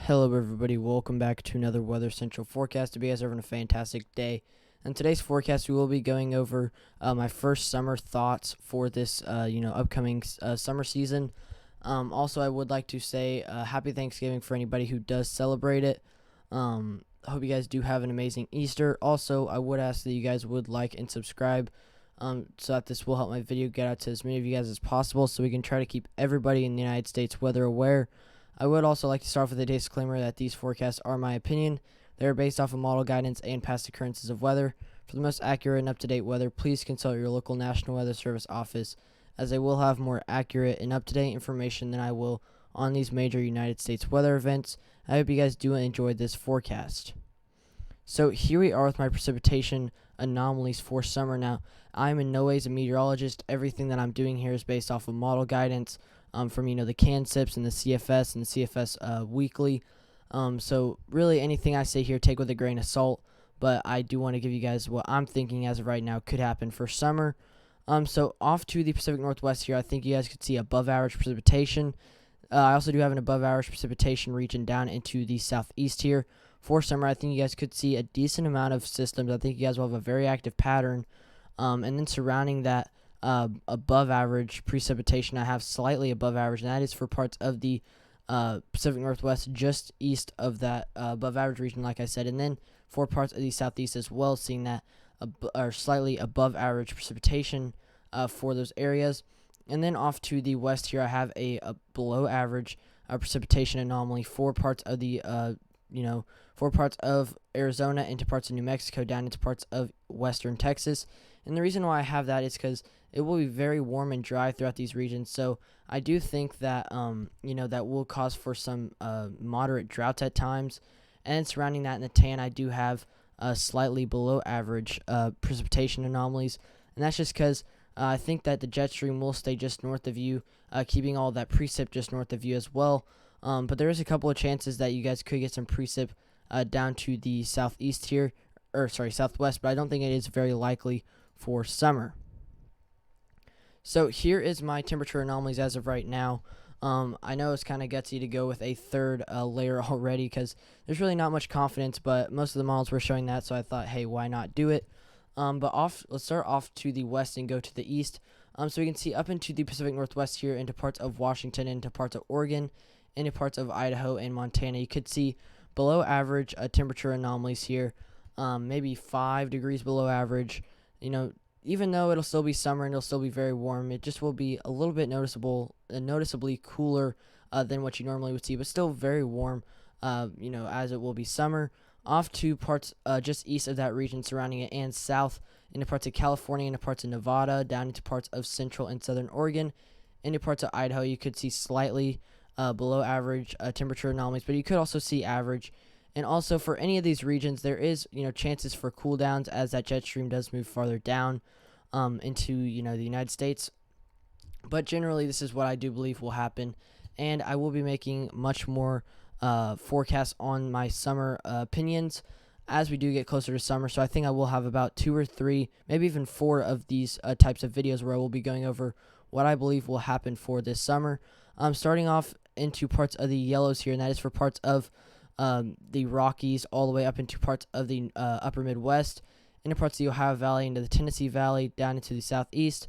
Hello everybody, welcome back to another Weather Central forecast. Hope you guys are having a fantastic day. In today's forecast, we will be going over my first summer thoughts for this upcoming summer season. Also, I would like to say happy Thanksgiving for anybody who does celebrate it. I hope you guys do have an amazing Easter. Also, I would ask that you guys would like and subscribe so that this will help my video get out to as many of you guys as possible, so we can try to keep everybody in the United States weather aware. I would also like to start off with a disclaimer that these forecasts are my opinion. They are based off of model guidance and past occurrences of weather. For the most accurate and up-to-date weather, please consult your local National Weather Service office, as they will have more accurate and up-to-date information than I will on these major United States weather events. I hope you guys do enjoy this forecast. So here we are with my precipitation anomalies for summer. Now, I'm in no ways a meteorologist. Everything that I'm doing here is based off of model guidance from the CANSIPS and the CFS and the CFS weekly. So really anything I say here, take with a grain of salt. But I do want to give you guys what I'm thinking as of right now could happen for summer. So off to the Pacific Northwest here, I think you guys could see above average precipitation. I also do have an above average precipitation region down into the southeast here. For summer, I think you guys could see a decent amount of systems. I think you guys will have a very active pattern. And then surrounding that above average precipitation, I have slightly above average, and that is for parts of the Pacific Northwest just east of that above average region, like I said. And then for parts of the southeast as well, seeing that slightly above average precipitation for those areas. And then off to the west here, I have a below average precipitation anomaly for parts of the for parts of Arizona, into parts of New Mexico, down into parts of western Texas. And the reason why I have that is because it will be very warm and dry throughout these regions. So I do think that that will cause for some moderate droughts at times. And surrounding that in the tan, I do have slightly below average precipitation anomalies, and that's just because I think that the jet stream will stay just north of you, keeping all that precip just north of you as well. But there is a couple of chances that you guys could get some precip down to the southeast here, southwest, but I don't think it is very likely for summer. So here is my temperature anomalies as of right now. I know it's kind of gutsy to go with a third layer already because there's really not much confidence, but most of the models were showing that, so I thought, hey, why not do it? Let's start off to the west and go to the east. So we can see up into the Pacific Northwest here, into parts of Washington, into parts of Oregon, into parts of Idaho and Montana. You could see below average temperature anomalies here, maybe 5 degrees below average. Even though it'll still be summer and it'll still be very warm, it just will be a little bit noticeably cooler than what you normally would see, but still very warm, as it will be summer. Off to parts just east of that region surrounding it, and south into parts of California, into parts of Nevada, down into parts of central and southern Oregon, into parts of Idaho. You could see slightly below average temperature anomalies, but you could also see average. And also for any of these regions, there is chances for cool downs as that jet stream does move farther down into the United States. But generally, this is what I do believe will happen, and I will be making much more forecasts on my summer opinions as we do get closer to summer. So I think I will have about 2 or 3, maybe even 4 of these types of videos where I will be going over what I believe will happen for this summer. Starting off into parts of the yellows here, and that is for parts of the Rockies all the way up into parts of the upper Midwest, into parts of the Ohio Valley, into the Tennessee Valley, down into the southeast,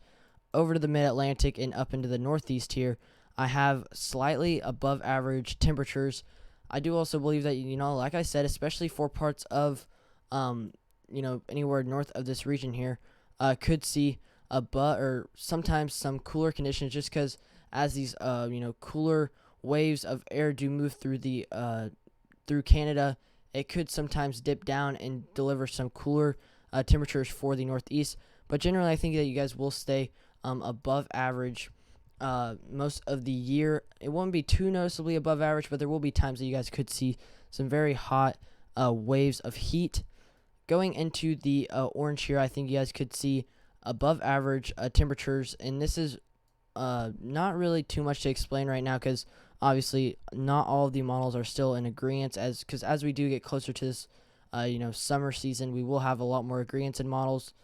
over to the Mid-Atlantic, and up into the northeast here. I have slightly above average temperatures. I do also believe that, like I said, especially for parts of, anywhere north of this region here, could see or sometimes some cooler conditions, just because as these, cooler waves of air do move through the through Canada, it could sometimes dip down and deliver some cooler temperatures for the northeast. But generally, I think that you guys will stay above average most of the year. It won't be too noticeably above average, but there will be times that you guys could see some very hot waves of heat. Going into the orange here, I think you guys could see above average temperatures, and this is not really too much to explain right now because obviously not all of the models are still in agreement, because as we do get closer to this summer season, we will have a lot more agreements in models.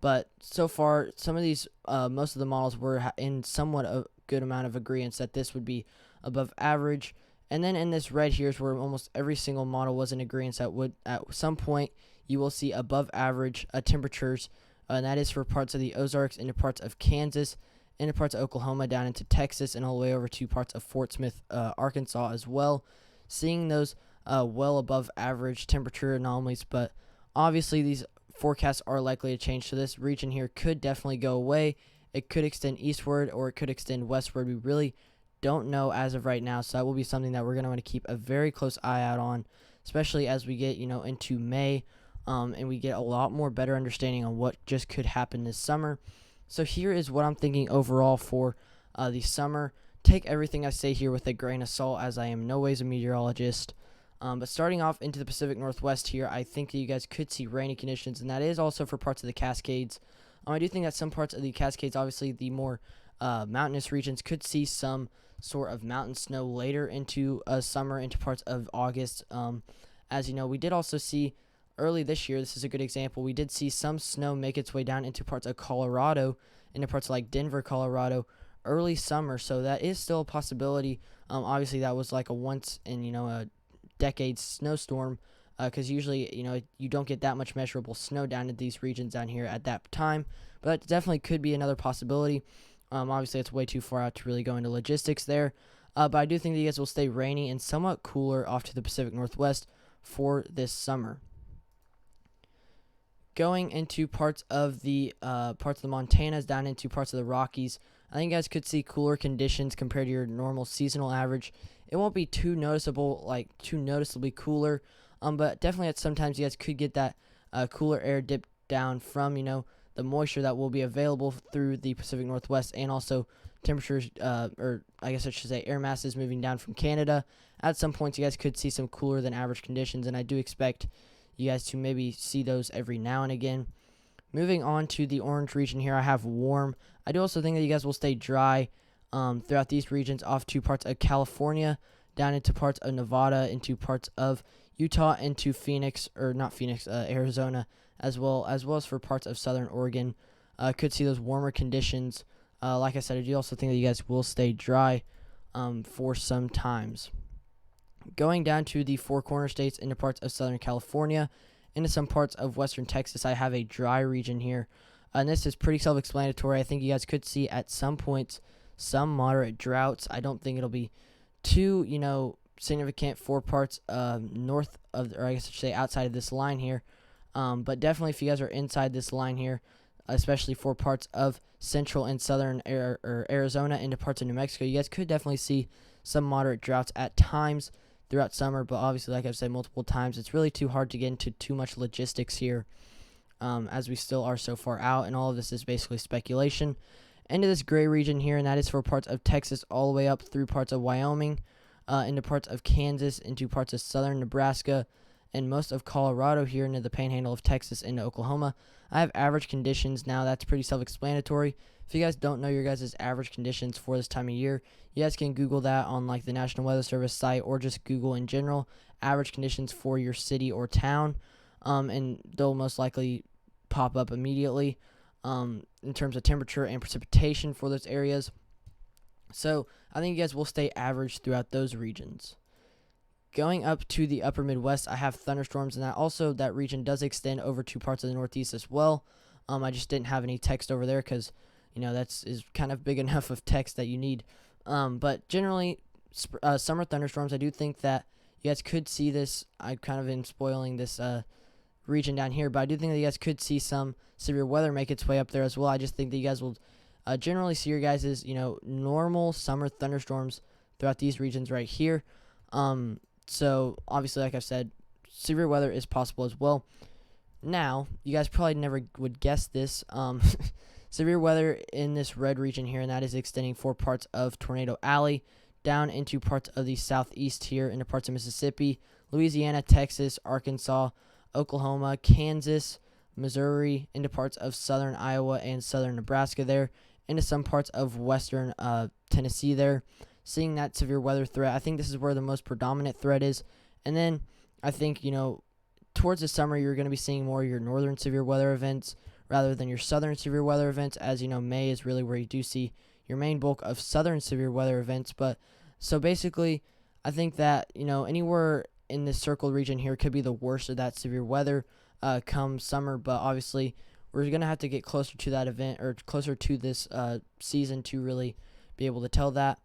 But so far, some of these, most of the models were in somewhat a good amount of agreement that this would be above average. And then in this red here is where almost every single model was in agreement that would at some point you will see above average temperatures, and that is for parts of the Ozarks, into parts of Kansas, into parts of Oklahoma, down into Texas, and all the way over to parts of Fort Smith, Arkansas as well. Seeing those well above average temperature anomalies, but obviously these forecasts are likely to change, so this region here could definitely go away. It could extend eastward or it could extend westward. We really don't know as of right now, so that will be something that we're going to want to keep a very close eye out on, especially as we get into May, and we get a lot more better understanding on what just could happen this summer. So here is what I'm thinking overall for the summer. Take everything I say here with a grain of salt, as I am no ways a meteorologist. But starting off into the Pacific Northwest here, I think that you guys could see rainy conditions, and that is also for parts of the Cascades. I do think that some parts of the Cascades, obviously the more mountainous regions, could see some sort of mountain snow later into summer, into parts of August. As you know, we did also see early this year, this is a good example, we did see some snow make its way down into parts of Colorado, into parts like Denver, Colorado, early summer, so that is still a possibility. Obviously, that was like a once in, a decade snowstorm, because usually, you don't get that much measurable snow down in these regions down here at that time, but that definitely could be another possibility. Obviously, it's way too far out to really go into logistics there, but I do think that you guys will stay rainy and somewhat cooler off to the Pacific Northwest for this summer. Going into parts of the Montanas, down into parts of the Rockies, I think you guys could see cooler conditions compared to your normal seasonal average. It won't be too noticeably cooler, but definitely at sometimes you guys could get that cooler air dip down from the moisture that will be available through the Pacific Northwest, and also temperatures, or I guess I should say air masses moving down from Canada. At some points, you guys could see some cooler than average conditions, and I do expect you guys to maybe see those every now and again. Moving on to the orange region here, I have warm. I do also think that you guys will stay dry throughout these regions, off to parts of California, down into parts of Nevada, into parts of Utah, into Arizona, as well as for parts of southern Oregon. Could see those warmer conditions. Like I said, I do also think that you guys will stay dry for some times. Going down to the Four Corner States, into parts of Southern California, into some parts of Western Texas, I have a dry region here. And this is pretty self-explanatory. I think you guys could see at some points some moderate droughts. I don't think it'll be too, significant for parts north of, or I guess I should say outside of this line here. But definitely if you guys are inside this line here, especially for parts of central and southern Arizona, into parts of New Mexico, you guys could definitely see some moderate droughts at times throughout summer, but obviously, like I've said multiple times, it's really too hard to get into too much logistics here, as we still are so far out, and all of this is basically speculation. Into this gray region here, and that is for parts of Texas all the way up through parts of Wyoming, into parts of Kansas, into parts of southern Nebraska, and most of Colorado here into the panhandle of Texas, into Oklahoma. I have average conditions. Now, that's pretty self-explanatory. If you guys don't know your guys' average conditions for this time of year, you guys can Google that on like the National Weather Service site, or just Google in general average conditions for your city or town, and they'll most likely pop up immediately in terms of temperature and precipitation for those areas. So I think you guys will stay average throughout those regions. Going up to the upper Midwest, I have thunderstorms, and that region does extend over to parts of the Northeast as well. I just didn't have any text over there because that's is kind of big enough of text that you need. But generally, summer thunderstorms, I do think that you guys could see this. I kind of am spoiling this region down here, but I do think that you guys could see some severe weather make its way up there as well. I just think that you guys will generally see your guys' normal summer thunderstorms throughout these regions right here. So obviously, like I've said, severe weather is possible as well. Now, you guys probably never would guess this. Severe weather in this red region here, and that is extending for parts of Tornado Alley, down into parts of the southeast here, into parts of Mississippi, Louisiana, Texas, Arkansas, Oklahoma, Kansas, Missouri, into parts of southern Iowa and southern Nebraska there, into some parts of western Tennessee there. Seeing that severe weather threat, I think this is where the most predominant threat is. And then I think, towards the summer, you're going to be seeing more of your northern severe weather events rather than your southern severe weather events. As you know, May is really where you do see your main bulk of southern severe weather events. But so basically, I think that, anywhere in this circled region here could be the worst of that severe weather come summer, but obviously we're going to have to get closer to that event or closer to this season to really be able to tell that.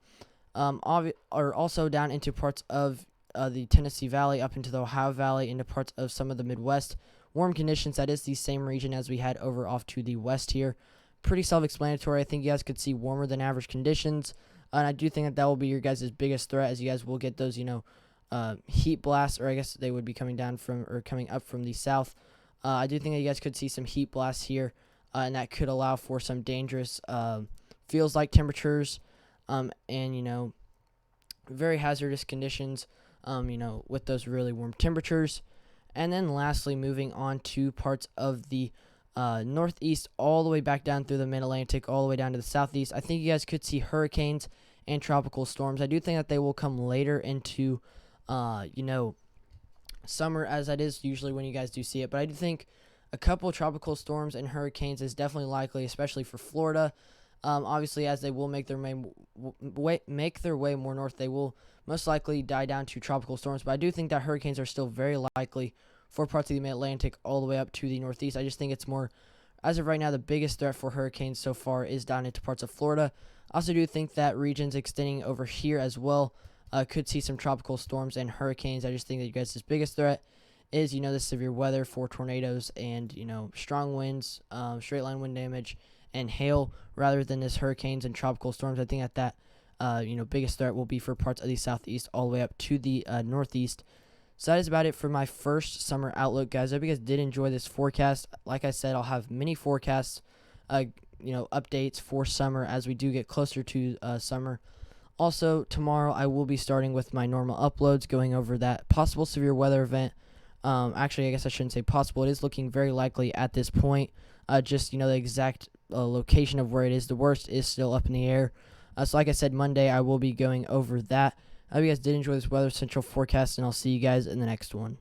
Or also down into parts of the Tennessee Valley, up into the Ohio Valley, into parts of some of the Midwest. Warm conditions, that is the same region as we had over off to the west here. Pretty self-explanatory. I think you guys could see warmer than average conditions. And I do think that will be your guys' biggest threat, as you guys will get those, heat blasts, or I guess they would be coming down from or coming up from the south. I do think that you guys could see some heat blasts here, and that could allow for some dangerous feels like temperatures, and very hazardous conditions, with those really warm temperatures. And then lastly, moving on to parts of the northeast, all the way back down through the mid-Atlantic, all the way down to the southeast. I think you guys could see hurricanes and tropical storms. I do think that they will come later into, summer, as that is usually when you guys do see it. But I do think a couple tropical storms and hurricanes is definitely likely, especially for Florida. Obviously, as they will make their way more north, they will most likely die down to tropical storms. But I do think that hurricanes are still very likely for parts of the Mid-Atlantic all the way up to the Northeast. I just think it's more, as of right now, the biggest threat for hurricanes so far is down into parts of Florida. I also do think that regions extending over here as well could see some tropical storms and hurricanes. I just think that you guys' biggest threat is, the severe weather for tornadoes and, strong winds, straight line wind damage, and hail, rather than this hurricanes and tropical storms. I think that biggest threat will be for parts of the southeast all the way up to the northeast. So that is about it for my first summer outlook, guys. I hope you guys did enjoy this forecast. Like I said, I'll have many forecasts, updates for summer as we do get closer to summer. Also, tomorrow I will be starting with my normal uploads, going over that possible severe weather event. Actually, I guess I shouldn't say possible. It is looking very likely at this point. Just, the exact location of where it is. The worst is still up in the air. So like I said, Monday I will be going over that. I hope you guys did enjoy this Weather Central forecast, and I'll see you guys in the next one.